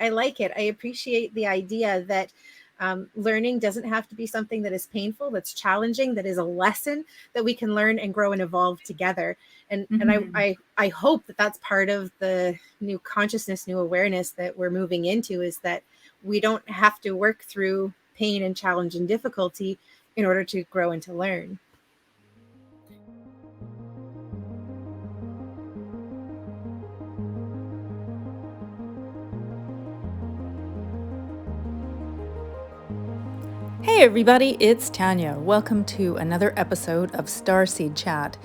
I like it. I appreciate the idea that learning doesn't have to be something that is painful, that's challenging, that is a lesson that we can learn and grow and evolve together. And I hope that that's part of the new consciousness, new awareness that we're moving into, is that we don't have to work through pain and challenge and difficulty in order to grow and to learn. Hey everybody, it's Tanya. Welcome to another episode of Starseed Chat.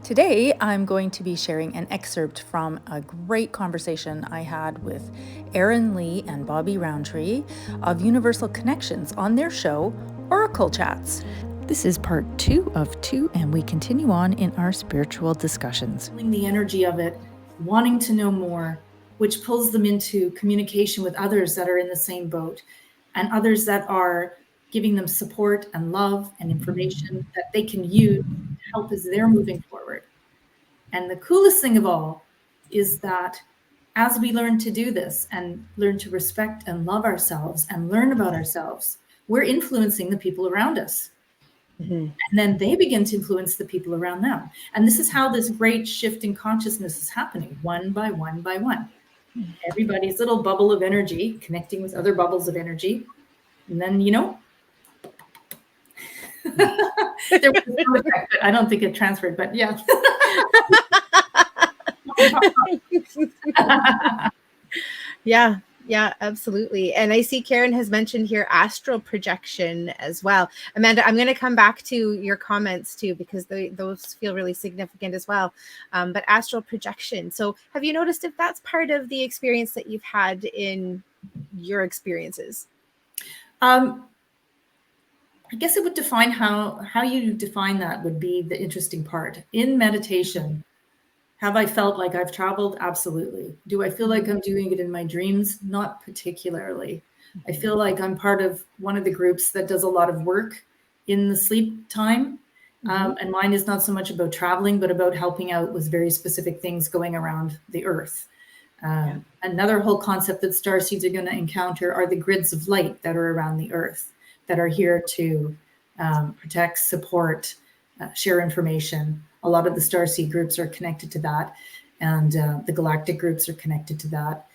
Today I'm going to be sharing an excerpt from a great conversation I had with Erin, Lee, and Bobbi Rowntree of Universal Connections on their show, Oracle Chats. This is part 2 of 2, and we continue on in our spiritual discussions. The energy of it, wanting to know more, which pulls them into communication with others that are in the same boat, and others that are giving them support and love and information that they can use to help as they're moving forward. And the coolest thing of all is that as we learn to do this and learn to respect and love ourselves and learn about ourselves, we're influencing the people around us. And then they begin to influence the people around them. And this is how this great shift in consciousness is happening, one by one by one. Everybody's little bubble of energy connecting with other bubbles of energy. And then, there was a sound effect, but I don't think it transferred, but yeah. Yeah, absolutely. And I see Karen has mentioned here astral projection as well. Amanda, I'm going to come back to your comments too, because those feel really significant as well. But astral projection. So have you noticed if that's part of the experience that you've had in your experiences? I guess it would define how you define that would be the interesting part. In meditation, have I felt like I've traveled? Absolutely. Do I feel like I'm doing it in my dreams? Not particularly. I feel like I'm part of one of the groups that does a lot of work in the sleep time. And mine is not so much about traveling, but about helping out with very specific things going around the earth. Another whole concept that starseeds are going to encounter are the grids of light that are around the earth, that are here to protect, support, share information. A lot of the starseed groups are connected to that, and the galactic groups are connected to that.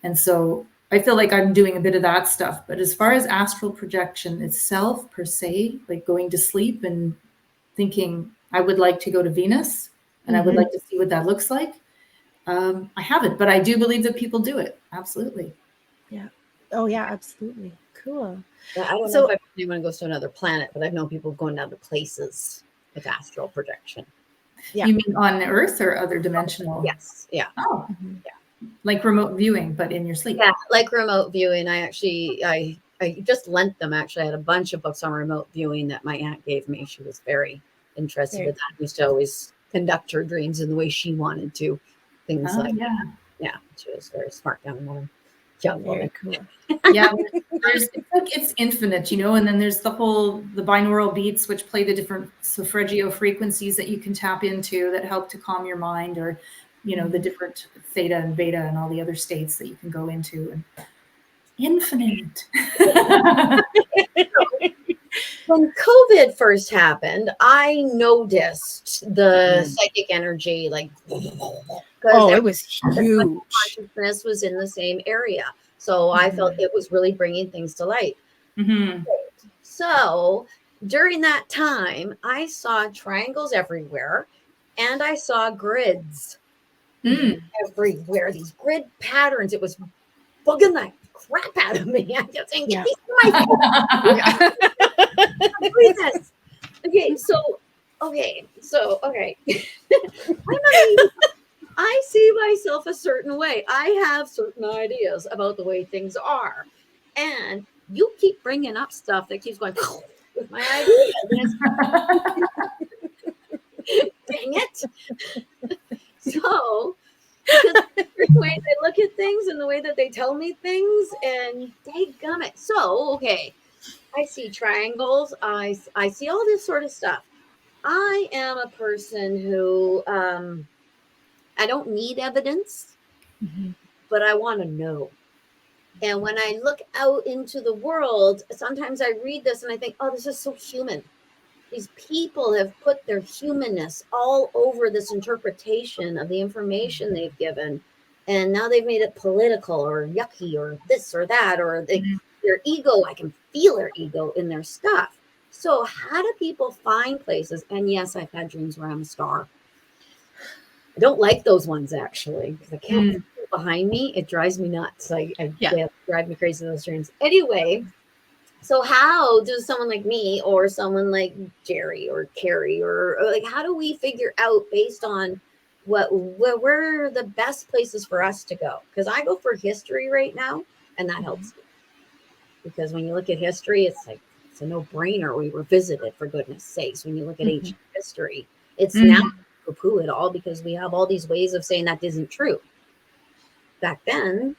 And so I feel like I'm doing a bit of that stuff. But as far as astral projection itself, per se, like going to sleep and thinking, I would like to go to Venus, and I would like to see what that looks like, I haven't, but I do believe that people do it. Absolutely. Yeah. Oh, yeah, absolutely. Cool. Yeah, I don't know if anyone goes to another planet, but I've known people going to other places with astral projection. Yeah. You mean on Earth or other dimensional? Yes. Yeah. Oh, yeah. Like remote viewing, but in your sleep. Yeah, like remote viewing. I just lent them. Actually, I had a bunch of books on remote viewing that my aunt gave me. She was very interested in that. Used to always conduct her dreams in the way she wanted to. Things like that. Yeah, she was a very smart young woman. Very cool. Yeah, it's infinite, and then there's the binaural beats, which play the different solfeggio frequencies that you can tap into that help to calm your mind, or the different theta and beta and all the other states that you can go into. And infinite. When COVID first happened, I noticed the psychic energy, like, it was huge. Consciousness was in the same area, so I felt it was really bringing things to light. So during that time, I saw triangles everywhere, and I saw grids everywhere. These grid patterns. It was bugging the crap out of me. I just think, get these in my face. Okay. I see myself a certain way. I have certain ideas about the way things are. And you keep bringing up stuff that keeps going with my ideas. Dang it. So, the way they look at things and the way that they tell me things, and dadgummit. So, okay, I see triangles. I see all this sort of stuff. I am a person who, I don't need evidence, but I want to know. And when I look out into the world, sometimes I read this and I think, oh, this is so human. These people have put their humanness all over this interpretation of the information they've given. And now they've made it political or yucky or this or that, or their ego. I can feel their ego in their stuff. So how do people find places? And yes, I've had dreams where I'm a star. I don't like those ones, actually, because I can't feel behind me. It drives me nuts. They drive me crazy, those dreams. Anyway, so how does someone like me or someone like Jerry or Carrie or like, how do we figure out based on where are the best places for us to go? Because I go for history right now, and that helps me. Because when you look at history, it's like, it's a no-brainer. We revisit it, for goodness sakes. When you look at ancient history, it's now poo-poo it all because we have all these ways of saying that isn't true. Back then,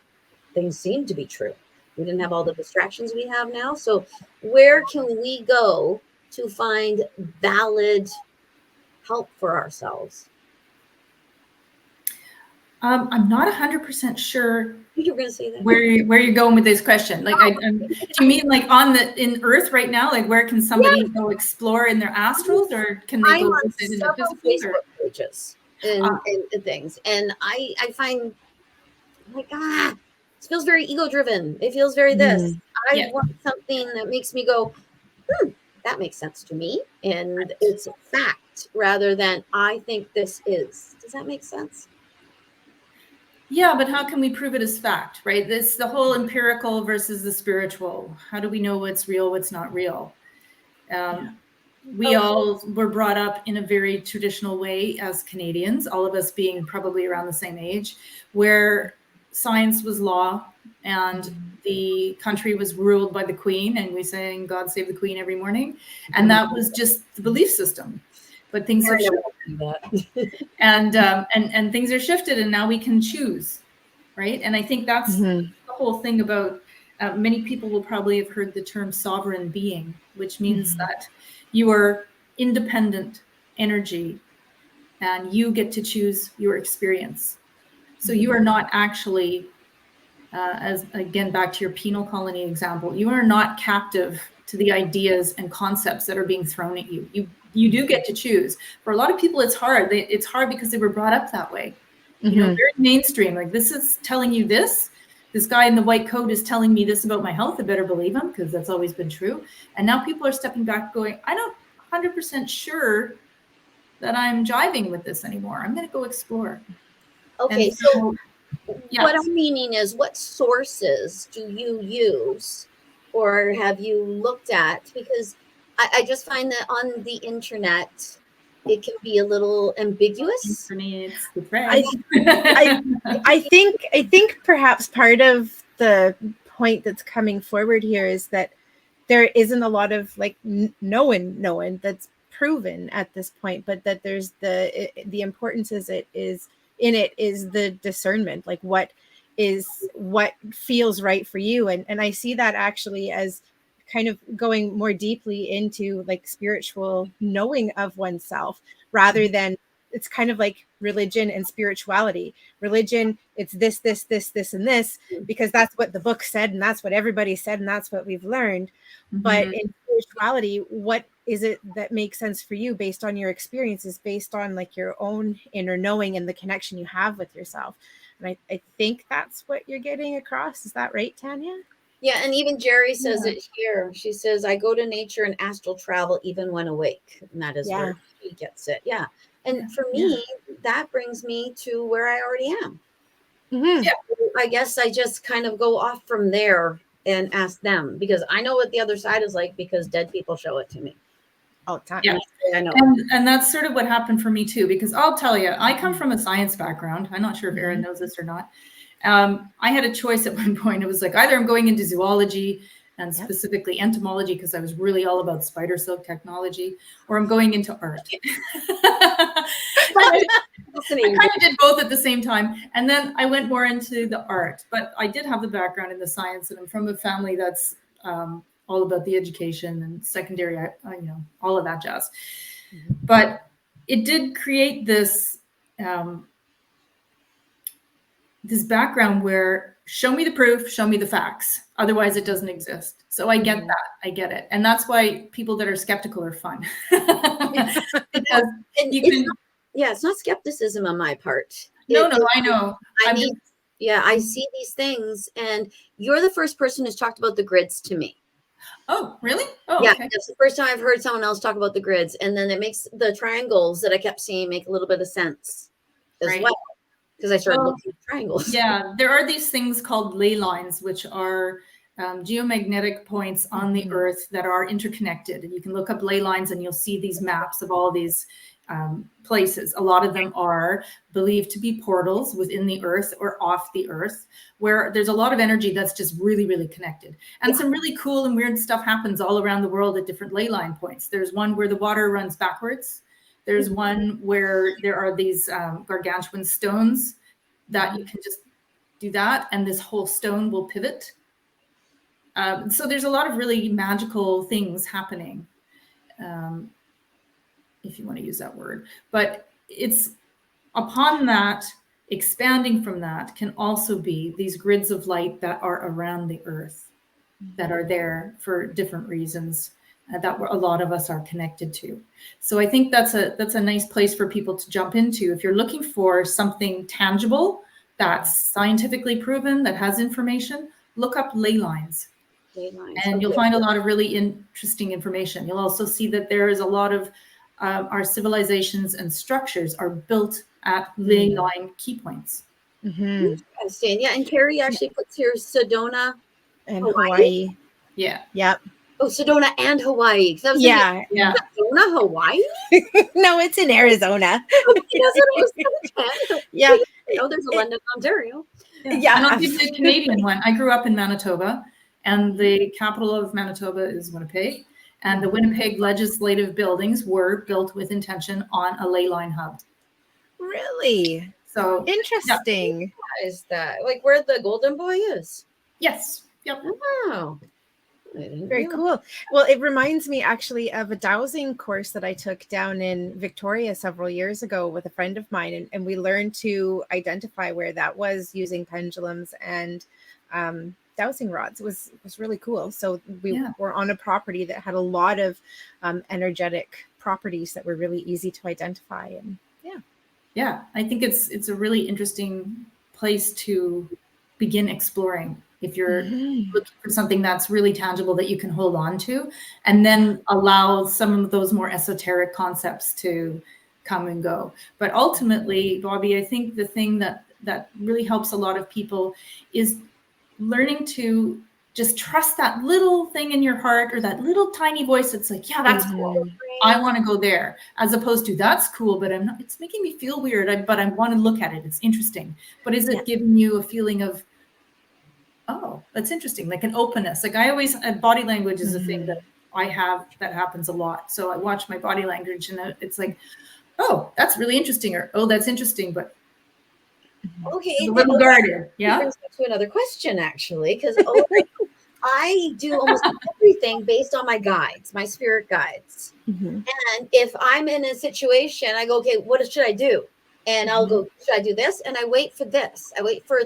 things seemed to be true. We didn't have all the distractions we have now. So where can we go to find valid help for ourselves? I'm not 100% sure You were going to say that. where you're going with this question. Like, do you mean like in Earth right now? Like, where can somebody go explore in their astrals, or can they go on visit in the several physical? Facebook pages and things, and I find like it feels very ego driven. It feels very this. I want something that makes me go, that makes sense to me, and it's a fact rather than I think this is. Does that make sense? Yeah, but how can we prove it as fact, right? This the whole empirical versus the spiritual. How do we know what's real, what's not real? We all were brought up in a very traditional way as Canadians, all of us being probably around the same age, where science was law and the country was ruled by the Queen, and we sang God Save the Queen every morning. And that was just the belief system. But things have shifted. And things are shifted, and now we can choose, right? And I think that's the whole thing about many people will probably have heard the term sovereign being, which means that you are independent energy and you get to choose your experience. So you are not actually, as again, back to your penal colony example, you are not captive to the ideas and concepts that are being thrown at you. You do get to choose. For a lot of people, it's hard. It's hard because they were brought up that way. You know, very mainstream. Like, this is telling you this. This guy in the white coat is telling me this about my health. I better believe him because that's always been true. And now people are stepping back going, I'm not 100% sure that I'm jiving with this anymore. I'm going to go explore. Okay, so what I'm meaning is, what sources do you use or have you looked at? Because I just find that on the internet, it can be a little ambiguous. I think perhaps part of the point that's coming forward here is that there isn't a lot of like knowing that's proven at this point, but that there's the importance is the discernment, like what feels right for you. And I see that actually as kind of going more deeply into like spiritual knowing of oneself, rather than, it's kind of like religion and spirituality. Religion, it's this, and this, because that's what the book said, and that's what everybody said, and that's what we've learned. But in spirituality, what is it that makes sense for you based on your experiences, based on like your own inner knowing and the connection you have with yourself? And I think that's what you're getting across. Is that right, Tanya? Yeah, and even Jerry says it here. She says, I go to nature and astral travel even when awake. And that is where she gets it. Yeah. And for me, that brings me to where I already am. Yeah. I guess I just kind of go off from there and ask them, because I know what the other side is like, because dead people show it to me all the time. Yeah. I know. And that's sort of what happened for me too, because I'll tell you, I come from a science background. I'm not sure if Erin knows this or not. I had a choice at one point. It was like, either I'm going into zoology and specifically entomology, because I was really all about spider silk technology, or I'm going into art. I kind of did both at the same time. And then I went more into the art, but I did have the background in the science, and I'm from a family that's all about the education and secondary, all of that jazz. But it did create this, this background where show me the proof, show me the facts. Otherwise, it doesn't exist. So I get that. I get it. And that's why people that are skeptical are fun. Because it's not skepticism on my part. No, I know. I see these things, and you're the first person who's talked about the grids to me. Oh, really? Oh, yeah. Okay. That's the first time I've heard someone else talk about the grids, and then it makes the triangles that I kept seeing make a little bit of sense as well, because I started looking at triangles. Yeah, there are these things called ley lines, which are geomagnetic points on the Earth that are interconnected. And you can look up ley lines and you'll see these maps of all these places. A lot of them are believed to be portals within the Earth or off the Earth, where there's a lot of energy that's just really, really connected. And some really cool and weird stuff happens all around the world at different ley line points. There's one where the water runs backwards. There's one where there are these gargantuan stones that you can just do that, and this whole stone will pivot. So there's a lot of really magical things happening, if you want to use that word. But it's upon that, expanding from that can also be these grids of light that are around the Earth, that are there for different reasons, that a lot of us are connected to. So I think that's a nice place for people to jump into. If you're looking for something tangible, that's scientifically proven, that has information, look up ley lines. And you'll find a lot of really interesting information. You'll also see that there is a lot of our civilizations and structures are built at ley line key points. Interesting. Yeah, and Carrie actually puts here Sedona and Hawaii. Yeah. Yep. Oh, Sedona and Hawaii. Yeah. Sedona, Hawaii? No, it's in Arizona. Yeah. Oh, there's a London, Ontario. Yeah. And I'll give you the Canadian one. I grew up in Manitoba, and the capital of Manitoba is Winnipeg. And the Winnipeg legislative buildings were built with intention on a ley line hub. Really? So interesting. Yeah. Is that like where the Golden Boy is? Yes. Yep. Wow. Very cool. Well, it reminds me actually of a dowsing course that I took down in Victoria several years ago with a friend of mine. And we learned to identify where that was using pendulums and dowsing rods. It was really cool. So we were on a property that had a lot of energetic properties that were really easy to identify. And yeah, I think it's a really interesting place to begin exploring if you're looking for something that's really tangible that you can hold on to, and then allow some of those more esoteric concepts to come and go. But ultimately, Bobbi, I think the thing that really helps a lot of people is learning to just trust that little thing in your heart, or that little tiny voice that's like, yeah, that's cool. I want to go there, as opposed to that's cool, but I'm not, it's making me feel weird, but I want to look at it. It's interesting. But is it giving you a feeling of, oh, that's interesting, like an openness? Like I always, body language is a thing that I have that happens a lot. So I watch my body language and it's like, oh, that's really interesting, or oh, that's interesting, but okay, a little guarded. Yeah. Brings me to another question, actually, because I do almost everything based on my guides, my spirit guides. And if I'm in a situation, I go, okay, what should I do? And I'll go, should I do this? And I wait for this. I wait for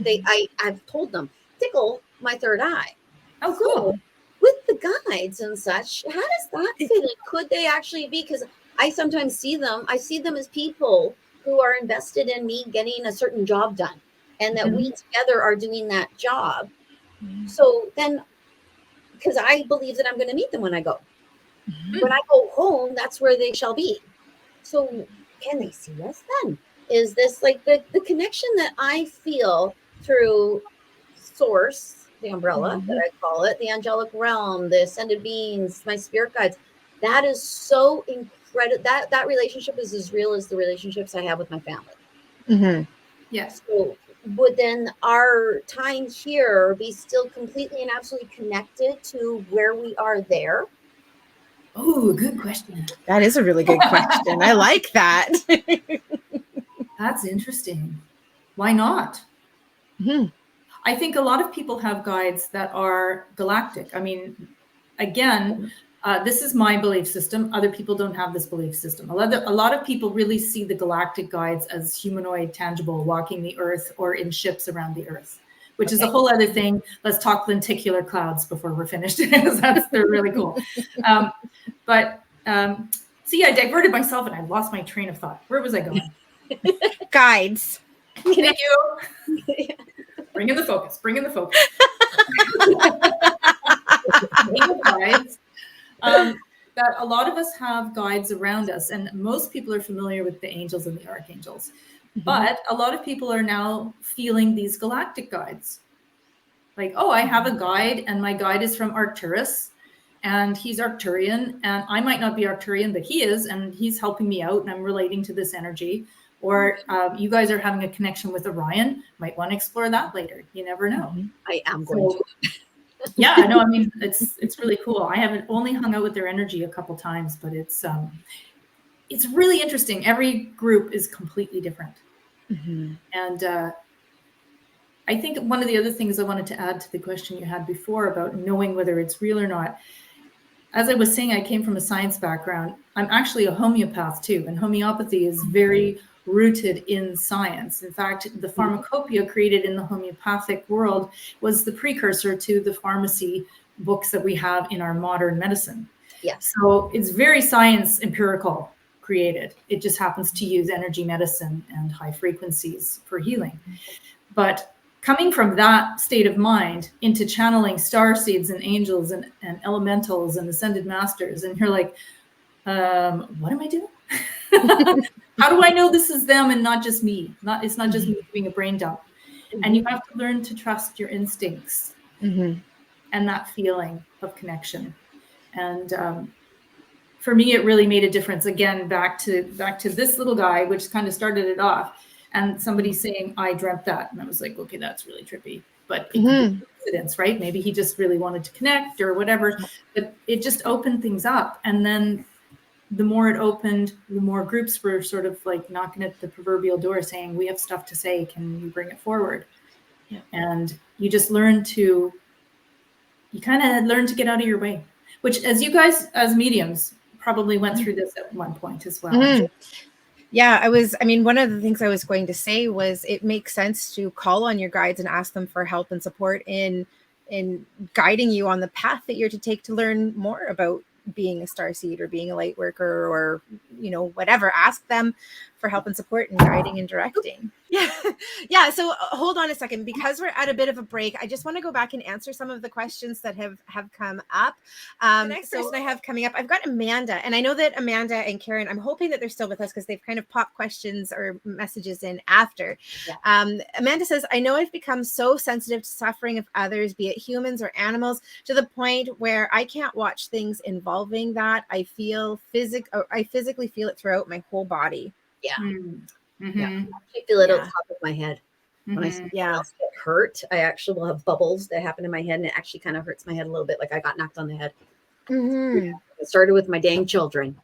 I've told them, tickle my third eye. Oh, cool. So with the guides and such, how does that fit in? Could they actually be? Because I sometimes see them. I see them as people who are invested in me getting a certain job done, and that we together are doing that job. So then, because I believe that I'm going to meet them when I go. When I go home, that's where they shall be. So can they see us then? Is this like the connection that I feel through source, the umbrella that I call it, the angelic realm, the ascended beings, my spirit guides? That is so incredible. That relationship is as real as the relationships I have with my family. Yes. So would then our time here be still completely and absolutely connected to where we are there? Oh, good question. That is a really good question. I like that. That's interesting. Why not? I think a lot of people have guides that are galactic. I mean, again, this is my belief system. Other people don't have this belief system. A lot of people really see the galactic guides as humanoid, tangible, walking the earth or in ships around the earth. which is a whole other thing. Let's talk lenticular clouds before we're finished, because they're really cool. See, I diverted myself and I lost my train of thought. Where was I going? Guides. Thank you. Bring in the focus. Bring in the focus. Guides. That a lot of us have guides around us, and most people are familiar with the angels and the archangels. But a lot of people are now feeling these galactic guides. Like, oh, I have a guide, and my guide is from Arcturus, and he's Arcturian, and I might not be Arcturian, but he is, and he's helping me out, and I'm relating to this energy. Or you guys are having a connection with Orion. Might want to explore that later. You never know. I am going to. Yeah, I know. I mean, it's really cool. I haven't only hung out with their energy a couple times, but it's really interesting. Every group is completely different. And I think one of the other things I wanted to add to the question you had before about knowing whether it's real or not, as I was saying, I came from a science background. I'm actually a homeopath too, and homeopathy is very rooted in science. In fact, the pharmacopoeia created in the homeopathic world was the precursor to the pharmacy books that we have in our modern medicine. Yes. So it's very science empirical created. It just happens to use energy medicine and high frequencies for healing. But coming from that state of mind into channeling starseeds and angels and elementals and ascended masters, and you're like, what am I doing? How do I know this is them and not just me? It's not just me doing a brain dump. And you have to learn to trust your instincts and that feeling of connection. And for me, it really made a difference. Again, back to this little guy, which kind of started it off. And somebody saying, I dreamt that. And I was like, okay, that's really trippy. But it could be coincidence, right? Maybe he just really wanted to connect or whatever. But it just opened things up. And then the more it opened, the more groups were sort of like knocking at the proverbial door saying, we have stuff to say. Can you bring it forward? Yeah. And you just kind of learn to get out of your way, which as you guys, as mediums, probably went through this at one point as well. Yeah, one of the things I was going to say was it makes sense to call on your guides and ask them for help and support in guiding you on the path that you're to take to learn more about being a starseed or being a light worker or, whatever. Ask them for help and support and guiding and directing. Yeah. So hold on a second, because we're at a bit of a break. I just want to go back and answer some of the questions that have come up. The next person I have coming up, I've got Amanda, and I know that Amanda and Karen, I'm hoping that they're still with us because they've kind of popped questions or messages in after. Yeah. Amanda says, I know I've become so sensitive to suffering of others, be it humans or animals, to the point where I can't watch things involving that. I physically feel it throughout my whole body. Yeah. Yeah. I actually feel it on top of my head. When I get hurt, I actually will have bubbles that happen in my head, and it actually kind of hurts my head a little bit, like I got knocked on the head. It started with my dang children.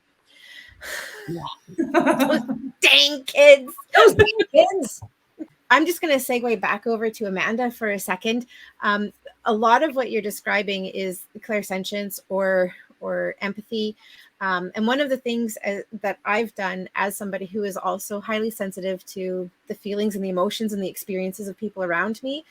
Those dang kids. Those dang kids. I'm just going to segue back over to Amanda for a second. A lot of what you're describing is clairsentience or empathy. And one of the things that I've done as somebody who is also highly sensitive to the feelings and the emotions and the experiences of people around me,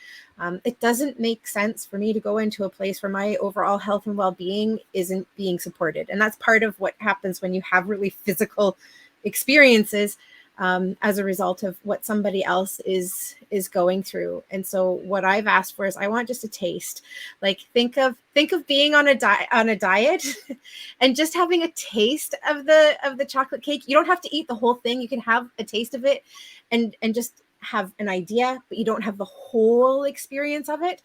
it doesn't make sense for me to go into a place where my overall health and well-being isn't being supported. And that's part of what happens when you have really physical experiences as a result of what somebody else is going through. And so what I've asked for is I want just a taste. Like think of being on a diet and just having a taste of the chocolate cake. You don't have to eat the whole thing. You can have a taste of it and just have an idea, but you don't have the whole experience of it.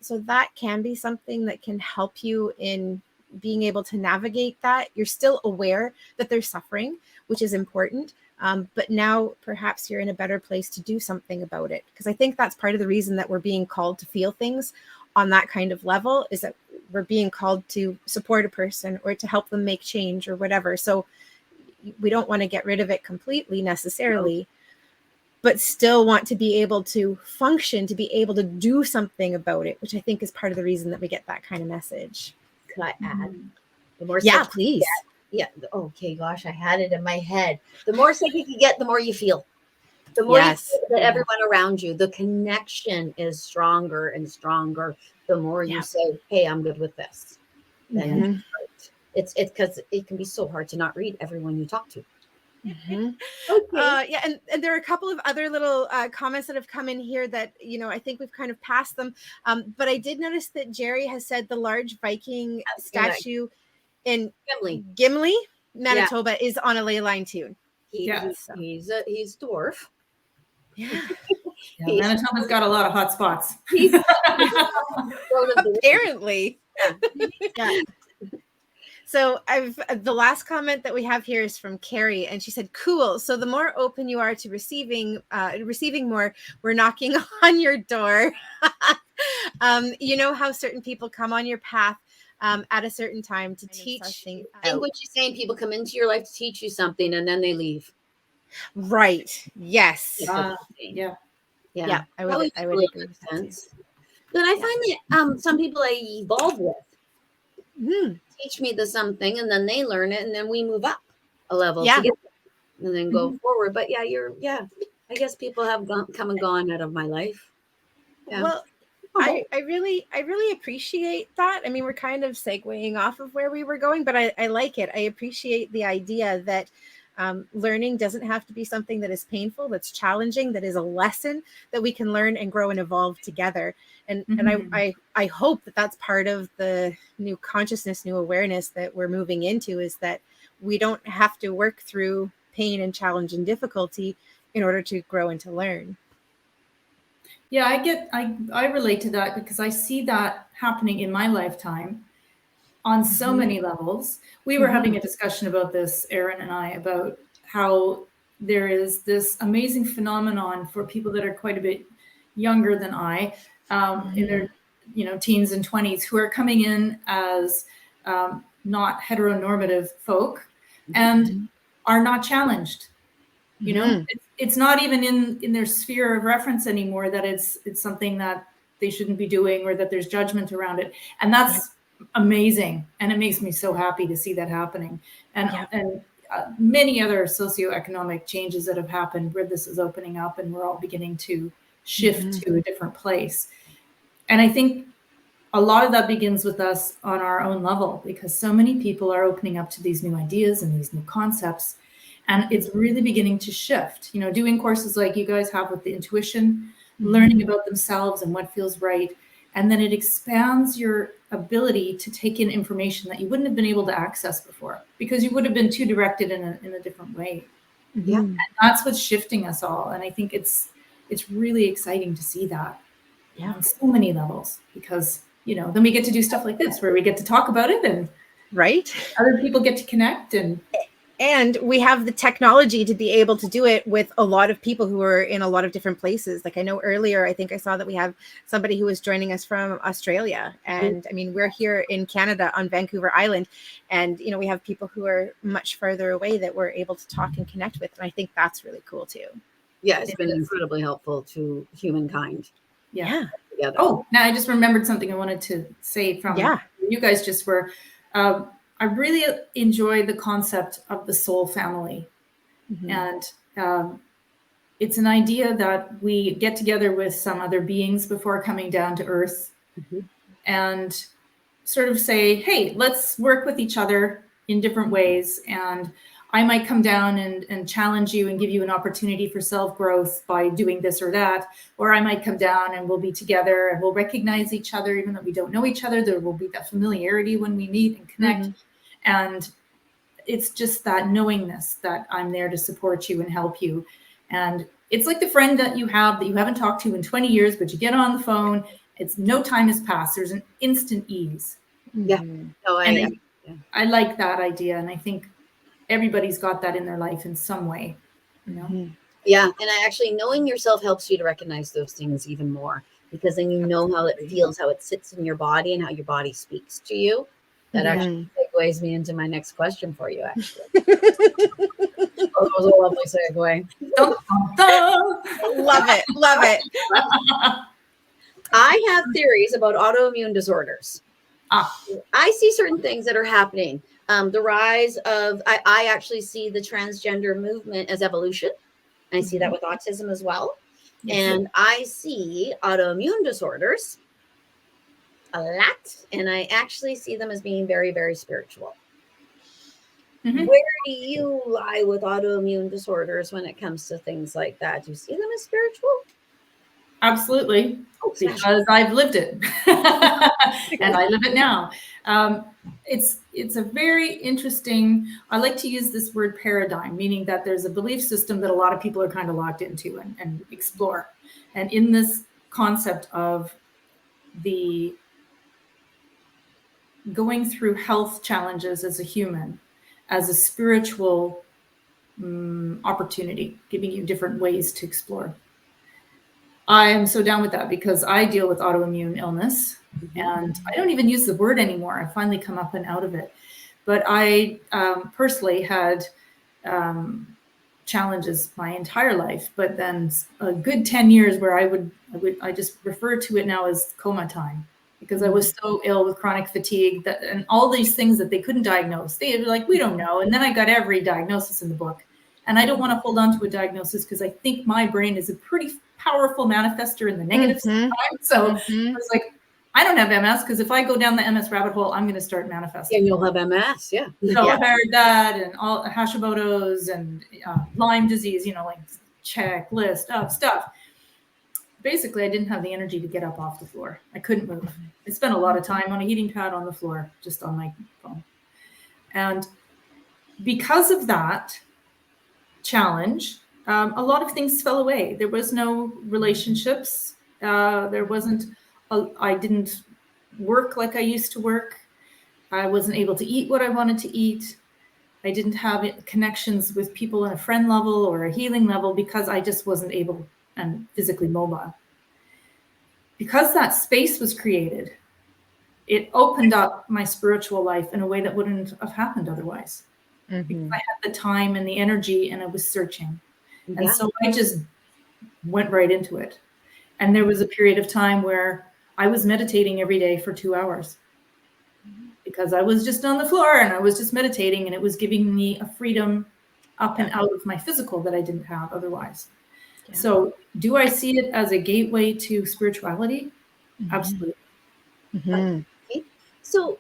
So that can be something that can help you in being able to navigate that. You're still aware that they're suffering, which is important. But now perhaps you're in a better place to do something about it. Because I think that's part of the reason that we're being called to feel things on that kind of level, is that we're being called to support a person or to help them make change or whatever. So we don't want to get rid of it completely necessarily, but still want to be able to function, to be able to do something about it, which I think is part of the reason that we get that kind of message. Could I add? The more please. Yeah. Okay. Gosh, I had it in my head. The more psychic you get, the more you feel. The more you Yes. feel that everyone around you, the connection is stronger and stronger. The more you Yeah. say, "Hey, I'm good with this," then Mhm. it's because it can be so hard to not read everyone you talk to. Mhm. Okay. Yeah, and there are a couple of other little comments that have come in here that, I think we've kind of passed them. But I did notice that Jerry has said the large Viking statue in Family. Gimli, Yeah. Manitoba, is on a ley line tune. Yeah. He's dwarf. Yeah. Yeah, Manitoba's got a lot of hot spots. He's Apparently. Yeah. So the last comment that we have here is from Carrie, and she said, "Cool. So the more open you are to receiving more, we're knocking on your door. You know how certain people come on your path at a certain time to teach things I think out. what she's saying, people come into your life to teach you something and then they leave. Right. Yes. Yeah. Yeah. I would That agree with that too. sense. But I find that some people I evolve with teach me the something, and then they learn it, and then we move up a level together, and then go forward. But I guess people have come and gone out of my life. Yeah. Well, I really appreciate that. I mean, we're kind of segueing off of where we were going, but I like it. I appreciate the idea that learning doesn't have to be something that is painful, that's challenging, that is a lesson that we can learn and grow and evolve together. And I hope that that's part of the new consciousness, new awareness that we're moving into, is that we don't have to work through pain and challenge and difficulty in order to grow and to learn. Yeah, I relate to that because I see that happening in my lifetime on so many levels. We were having a discussion about this, Erin and I, about how there is this amazing phenomenon for people that are quite a bit younger than I, in their teens and 20s, who are coming in as not heteronormative folk and are not challenged. It's not even in their sphere of reference anymore that it's something that they shouldn't be doing or that there's judgment around it. And that's amazing. And it makes me so happy to see that happening. And many other socioeconomic changes that have happened where this is opening up and we're all beginning to shift to a different place. And I think a lot of that begins with us on our own level, because so many people are opening up to these new ideas and these new concepts. And it's really beginning to shift, doing courses like you guys have with the intuition, learning about themselves and what feels right. And then it expands your ability to take in information that you wouldn't have been able to access before, because you would have been too directed in a different way. Yeah. And that's what's shifting us all. And I think it's really exciting to see that on so many levels, because, then we get to do stuff like this where we get to talk about it, and other people get to connect, and we have the technology to be able to do it with a lot of people who are in a lot of different places. Like I know earlier, I think I saw that we have somebody who was joining us from Australia. And I mean, we're here in Canada on Vancouver Island. And, we have people who are much further away that we're able to talk and connect with. And I think that's really cool too. Yeah, it's been incredibly helpful to humankind. Yeah. Oh, now I just remembered something I wanted to say from you guys just were. I really enjoy the concept of the soul family. And it's an idea that we get together with some other beings before coming down to Earth and sort of say, hey, let's work with each other in different ways. And I might come down and challenge you and give you an opportunity for self-growth by doing this or that. Or I might come down and we'll be together and we'll recognize each other, even though we don't know each other. There will be that familiarity when we meet and connect. And it's just that knowingness that I'm there to support you and help you. And it's like the friend that you haven't talked to in 20 years, but you get on the phone. It's no time has passed. There's an instant ease. Yeah. I like that idea. And I think everybody's got that in their life in some way, Yeah. And actually knowing yourself helps you to recognize those things even more, because then you know how it feels, how it sits in your body and how your body speaks to you. That actually segues me into my next question for you, actually. That was a lovely segue. Love it. I have theories about autoimmune disorders. I see certain things that are happening. The rise of, I actually see the transgender movement as evolution. I see that with autism as well. And I see autoimmune disorders a lot. And I actually see them as being very, very spiritual. Where do you lie with autoimmune disorders when it comes to things like that? Do you see them as spiritual? Absolutely, because I've lived it and I live it now. It's a very interesting, I like to use this word paradigm, meaning that there's a belief system that a lot of people are kind of locked into and explore. And in this concept of the going through health challenges as a human, as a spiritual opportunity, giving you different ways to explore. I am so down with that because I deal with autoimmune illness and I don't even use the word anymore. I finally come up and out of it. But I personally had challenges my entire life, but then a good 10 years where I just refer to it now as coma time because I was so ill with chronic fatigue and all these things that they couldn't diagnose. They were like, we don't know. And then I got every diagnosis in the book. And I don't want to hold on to a diagnosis because I think my brain is a pretty powerful manifester in the negative sometimes. So I was like, I don't have MS because if I go down the MS rabbit hole, I'm going to start manifesting. Yeah, you'll have MS. Yeah. So I've heard that and all Hashimoto's and Lyme disease, like checklist of stuff. Basically, I didn't have the energy to get up off the floor. I couldn't move. I spent a lot of time on a heating pad on the floor, just on my phone. And because of that challenge, a lot of things fell away. There was no relationships. There wasn't, I didn't work like I used to work. I wasn't able to eat what I wanted to eat. I didn't have connections with people on a friend level or a healing level because I just wasn't able and physically mobile. Because that space was created, it opened up my spiritual life in a way that wouldn't have happened otherwise. Because I had the time and the energy and I was searching. And so I just went right into it. And there was a period of time where I was meditating every day for 2 hours because I was just on the floor and I was just meditating and it was giving me a freedom up and out of my physical that I didn't have otherwise. So do I see it as a gateway to spirituality? Absolutely. Okay. So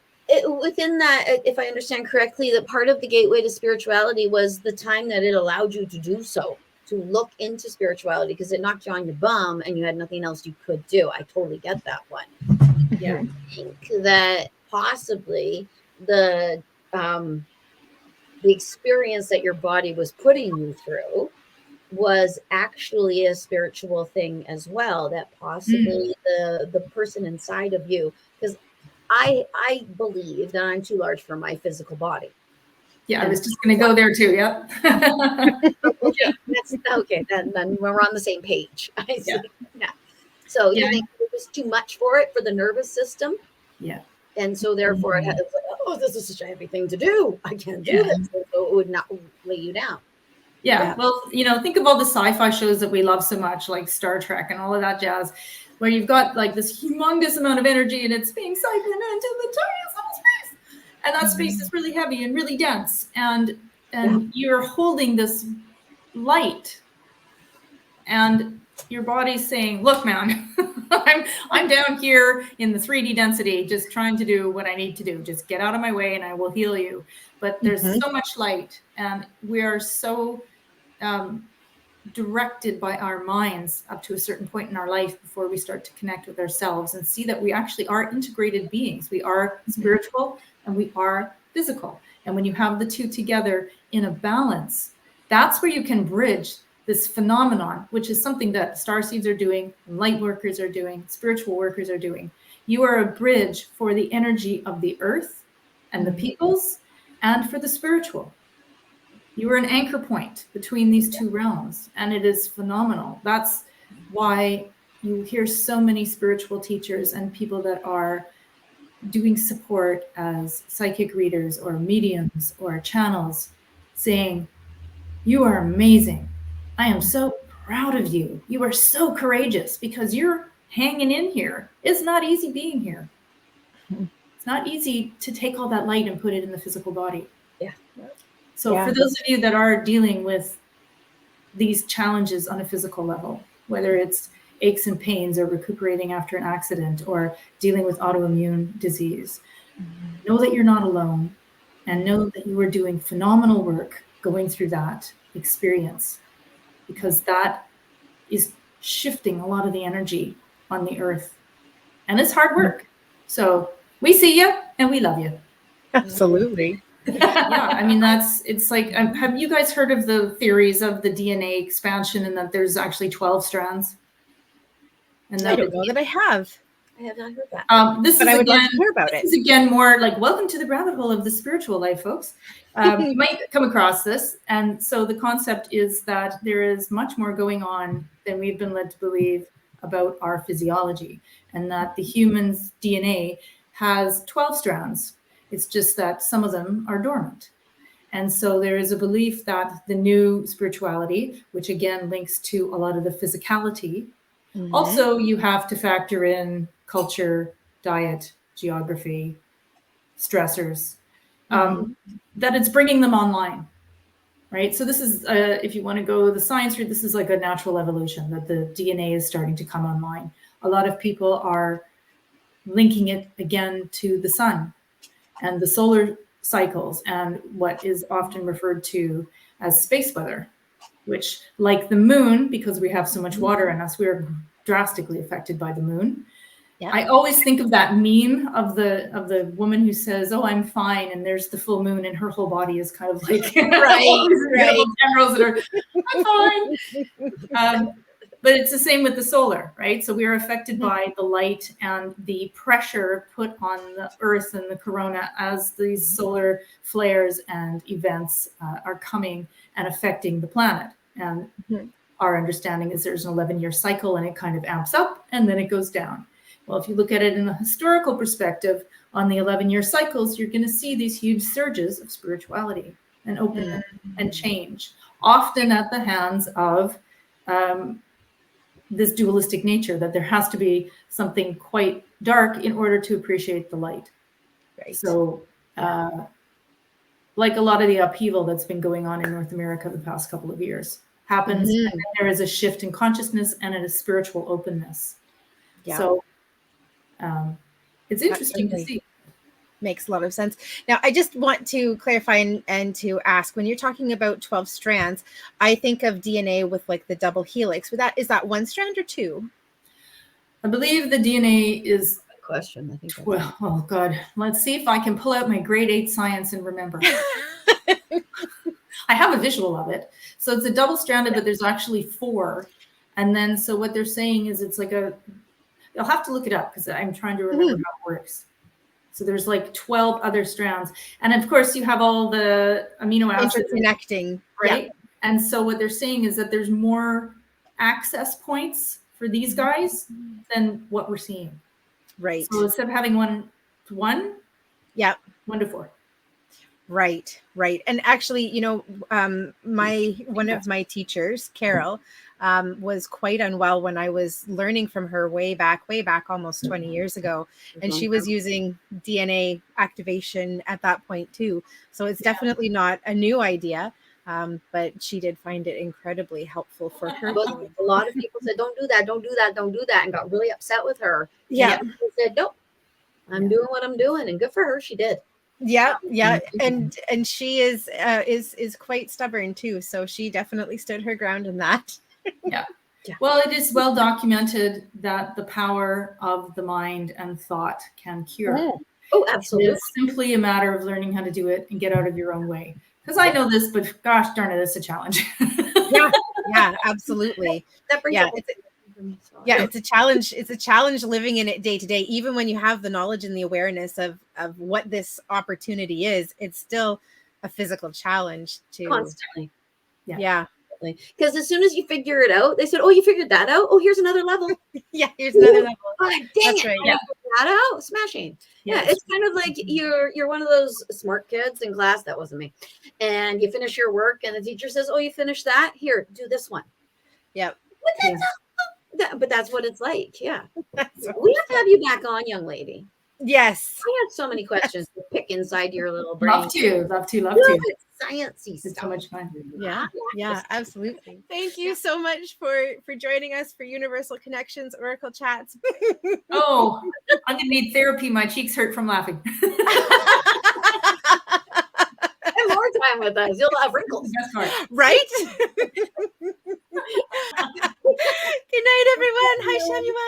within that, if I understand correctly, that part of the gateway to spirituality was the time that it allowed you to do so, to look into spirituality, because it knocked you on your bum and you had nothing else you could do. I totally get that one. Yeah. I think that possibly the experience that your body was putting you through was actually a spiritual thing as well, that possibly the person inside of you, because I believe that I'm too large for my physical body. Yeah, I was just going to go there too. Yep. Okay, that's okay. Then we're on the same page. I see. Yeah. So you think it was too much for it, for the nervous system? Yeah. And so therefore it was like, oh, this is such a heavy thing to do. I can't do this. And so it would not weigh you down. Yeah. Well, think of all the sci-fi shows that we love so much, like Star Trek and all of that jazz, where you've got like this humongous amount of energy and it's being siphoned into the tiniest little space. And that space is really heavy and really dense. And you're holding this light and your body's saying, look, man, I'm down here in the 3D density, just trying to do what I need to do. Just get out of my way and I will heal you. But there's so much light and we are so directed by our minds up to a certain point in our life before we start to connect with ourselves and see that we actually are integrated beings. We are spiritual and we are physical. And when you have the two together in a balance, that's where you can bridge this phenomenon, which is something that starseeds are doing, light workers are doing, spiritual workers are doing. You are a bridge for the energy of the earth and the peoples and for the spiritual. You are an anchor point between these two realms, and it is phenomenal. That's why you hear so many spiritual teachers and people that are doing support as psychic readers or mediums or channels saying, you are amazing. I am so proud of you. You are so courageous because you're hanging in here. It's not easy being here. It's not easy to take all that light and put it in the physical body. Yeah. So for those of you that are dealing with these challenges on a physical level, whether it's aches and pains or recuperating after an accident or dealing with autoimmune disease. Know that you're not alone, and know that you are doing phenomenal work going through that experience, because that is shifting a lot of the energy on the earth, and it's hard work. So we see you and we love you. Absolutely. Yeah, I mean, it's like, have you guys heard of the theories of the DNA expansion and that there's actually 12 strands? And I don't know that I have. I have not heard that. This But is I would again, love to hear about it. This is again more like, welcome to the rabbit hole of the spiritual life, folks. You might come across this. And so the concept is that there is much more going on than we've been led to believe about our physiology, and that the human's DNA has 12 strands. It's just that some of them are dormant. And so there is a belief that the new spirituality, which again links to a lot of the physicality, also you have to factor in culture, diet, geography, stressors, that it's bringing them online, right? So this is, if you want to go the science route, this is like a natural evolution, that the DNA is starting to come online. A lot of people are linking it again to the sun and the solar cycles and what is often referred to as space weather, which, like the moon, because we have so much water in us, we are drastically affected by the moon. Yeah. I always think of that meme of the woman who says, "Oh, I'm fine," and there's the full moon, and her whole body is kind of like right. Tendrils that are, "I'm fine." But it's the same with the solar, right? So we are affected by the light and the pressure put on the Earth and the corona as these solar flares and events are coming and affecting the planet. And our understanding is there's an 11-year cycle, and it kind of amps up and then it goes down. Well, if you look at it in a historical perspective, on the 11-year cycles, you're going to see these huge surges of spirituality and openness and change, often at the hands of this dualistic nature, that there has to be something quite dark in order to appreciate the light. Right. So like a lot of the upheaval that's been going on in North America the past couple of years happens, and then there is a shift in consciousness and a spiritual openness. Yeah. So it's interesting to see. Makes a lot of sense. Now, I just want to clarify and to ask, when you're talking about 12 strands, I think of DNA with like the double helix. Is that one strand or two? I believe the DNA is... Good question. I think 12. Oh, God. Let's see if I can pull out my grade 8 science and remember. I have a visual of it. So it's a double stranded, but there's actually 4. And then, so what they're saying is it's like you'll have to look it up because I'm trying to remember how it works. So there's like 12 other strands. And of course you have all the amino acids interconnecting, right? Yeah. And so what they're saying is that there's more access points for these guys than what we're seeing. Right. So instead of having 1 to 1, yeah, 1 to 4. Right. And actually, one of my teachers, Carol, was quite unwell when I was learning from her way back almost 20 years ago. And she was using DNA activation at that point too. So it's definitely not a new idea. But she did find it incredibly helpful for her. But a lot of people said, don't do that, and got really upset with her. Yeah. And she said, nope, I'm doing what I'm doing. And good for her. She did. Yeah. And she is quite stubborn too. So she definitely stood her ground in that. Yeah. Well, it is well documented that the power of the mind and thought can cure. Oh, absolutely. It's simply a matter of learning how to do it and get out of your own way. Because I know this, but gosh darn it, it's a challenge. Yeah, absolutely. That brings up it's a challenge. It's a challenge living in it day to day. Even when you have the knowledge and the awareness of what this opportunity is, it's still a physical challenge to constantly. Yeah. Because as soon as you figure it out, they said, "Oh, you figured that out? Oh, here's another level." Yeah, here's another level. Oh, dang That's it! right. Yeah, that out, smashing. Yeah, it's kind of like you're one of those smart kids in class. That wasn't me. And you finish your work, and the teacher says, "Oh, you finished that? Here, do this one." Yep. But that's what it's like. Yeah. We have to have you back on, young lady. Yes. I have so many questions to pick inside your little brain. Love to. It's sciencey It's stuff. so much fun. Yeah, absolutely. Thank you so much for joining us for Universal Connections Oracle Chats. Oh, I'm gonna need therapy. My cheeks hurt from laughing. Have more time with us. You'll have wrinkles. Best part. Right? Good night, everyone. Hi, Shamuel.